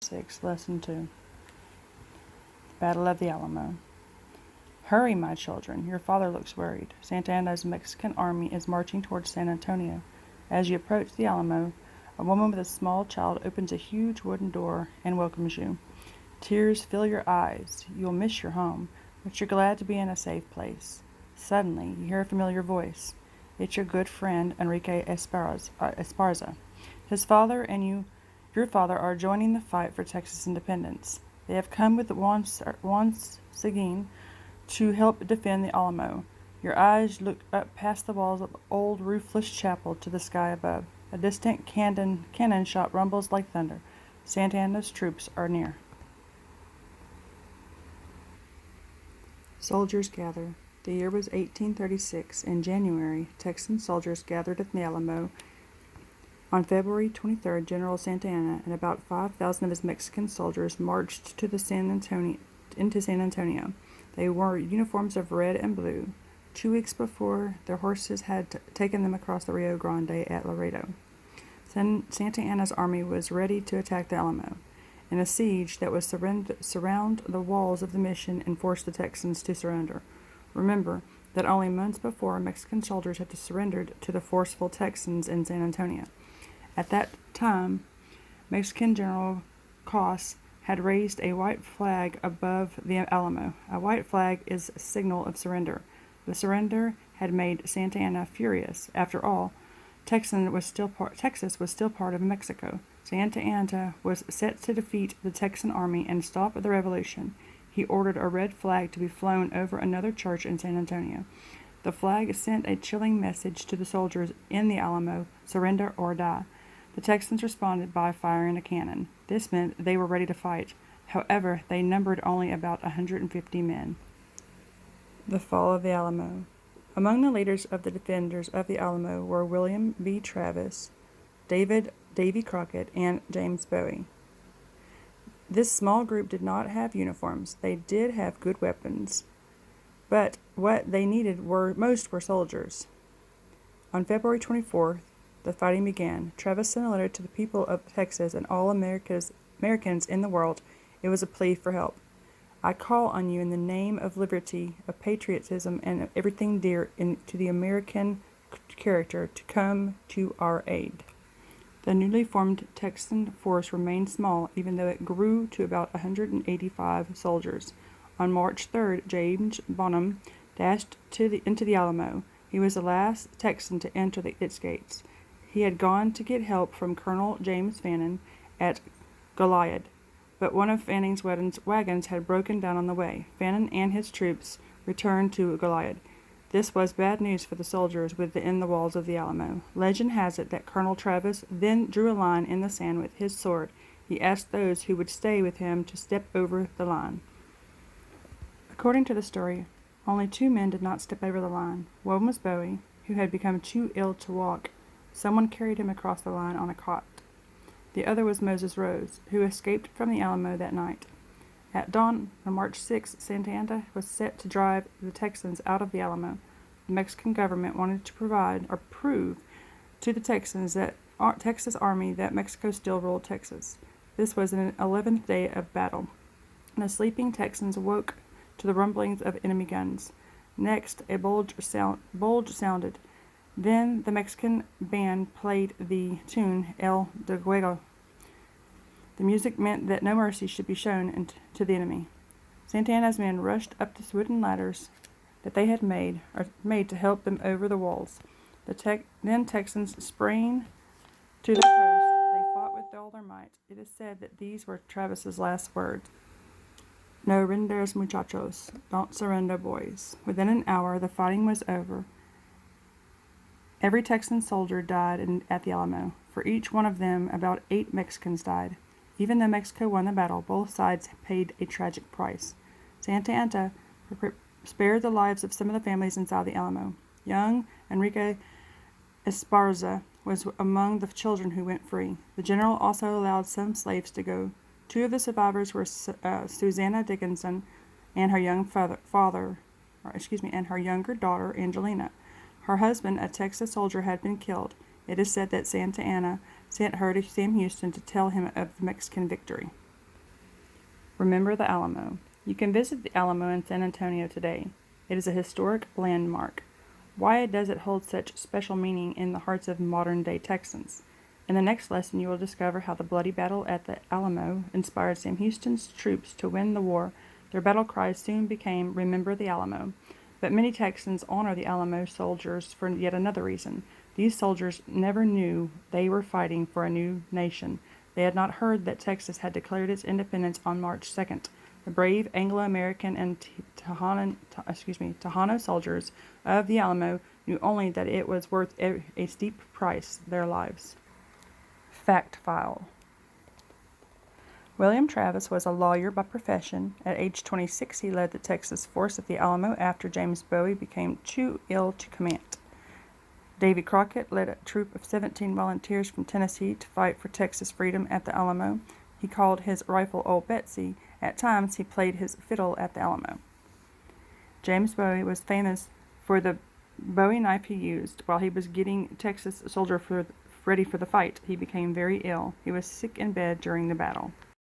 6, Lesson 2. Battle of the Alamo. Hurry, my children. Your father looks worried. Santa Anna's Mexican army is marching towards San Antonio. As you approach the Alamo, a woman with a small child opens a huge wooden door and welcomes you. Tears fill your eyes. You'll miss your home, but you're glad to be in a safe place. Suddenly, you hear a familiar voice. It's your good friend, Enrique Esparza. His father and your father are joining the fight for Texas independence. They have come with Juan Seguin to help defend the Alamo. Your eyes look up past the walls of the old roofless chapel to the sky above. A distant cannon shot rumbles like thunder. Santa Anna's troops are near. Soldiers gather. The year was 1836. In January, Texan soldiers gathered at the Alamo. On February 23rd, General Santa Anna and about 5,000 of his Mexican soldiers marched into San Antonio. They wore uniforms of red and blue. 2 weeks before, their horses had taken them across the Rio Grande at Laredo. Santa Anna's army was ready to attack the Alamo in a siege that would surround the walls of the mission and force the Texans to surrender. Remember that only months before, Mexican soldiers had surrendered to the forceful Texans in San Antonio. At that time, Mexican General Cos had raised a white flag above the Alamo. A white flag is a signal of surrender. The surrender had made Santa Anna furious. After all, Texas was still part of Mexico. Santa Anna was set to defeat the Texan army and stop the revolution. He ordered a red flag to be flown over another church in San Antonio. The flag sent a chilling message to the soldiers in the Alamo: surrender or die. The Texans responded by firing a cannon. This meant they were ready to fight. However, they numbered only about 150 men. The fall of the Alamo. Among the leaders of the defenders of the Alamo were William B. Travis, Davy Crockett, and James Bowie. This small group did not have uniforms. They did have good weapons, but what they needed most were soldiers. On February 24th, the fighting began. Travis sent a letter to the people of Texas and all Americans in the world. It was a plea for help. I call on you in the name of liberty, of patriotism, and of everything dear to the American character to come to our aid. The newly formed Texan force remained small, even though it grew to about 185 soldiers. On March 3rd, James Bonham dashed into the Alamo. He was the last Texan to enter its gates. He had gone to get help from Colonel James Fannin at Goliad, but one of Fanning's wagons had broken down on the way. Fannin and his troops returned to Goliad. This was bad news for the soldiers within the walls of the Alamo. Legend has it that Colonel Travis then drew a line in the sand with his sword. He asked those who would stay with him to step over the line. According to the story, only 2 men did not step over the line. One was Bowie, who had become too ill to walk. Someone carried him across the line on a cot. The other was Moses Rose, who escaped from the Alamo that night. At dawn on March 6, Santa Anna was set to drive the Texans out of the Alamo. The Mexican government wanted to prove to the Texans that Texas Army that Mexico still ruled Texas. This was an 11th day of battle. The sleeping Texans awoke to the rumblings of enemy guns. Next, a bulge sounded. Then the Mexican band played the tune El Fuego. The music meant that no mercy should be shown to the enemy. Santa Anna's men rushed up the wooden ladders that they had made to help them over the walls. Then Texans sprang to the post. They fought with all their might. It is said that these were Travis's last words. No renders, muchachos. Don't surrender, boys. Within an hour, the fighting was over. Every Texan soldier died at the Alamo. For each one of them, about 8 Mexicans died. Even though Mexico won the battle, both sides paid a tragic price. Santa Anna spared the lives of some of the families inside the Alamo. Young Enrique Esparza was among the children who went free. The general also allowed some slaves to go. 2 of the survivors were Susanna Dickinson and her and her younger daughter Angelina. Her husband, a Texas soldier, had been killed. It is said that Santa Anna sent her to Sam Houston to tell him of the Mexican victory. Remember the Alamo. You can visit the Alamo in San Antonio today. It is a historic landmark. Why does it hold such special meaning in the hearts of modern-day Texans? In the next lesson, you will discover how the bloody battle at the Alamo inspired Sam Houston's troops to win the war. Their battle cry soon became "Remember the Alamo." But many Texans honor the Alamo soldiers for yet another reason. These soldiers never knew they were fighting for a new nation. They had not heard that Texas had declared its independence on March 2nd. The brave Anglo-American and Tejano soldiers of the Alamo knew only that it was worth a steep price, their lives. Fact file. William Travis was a lawyer by profession. At age 26, he led the Texas force at the Alamo after James Bowie became too ill to command. Davy Crockett led a troop of 17 volunteers from Tennessee to fight for Texas freedom at the Alamo. He called his rifle Old Betsy. At times, he played his fiddle at the Alamo. James Bowie was famous for the Bowie knife he used. While he was getting Texas soldier ready for the fight, he became very ill. He was sick in bed during the battle.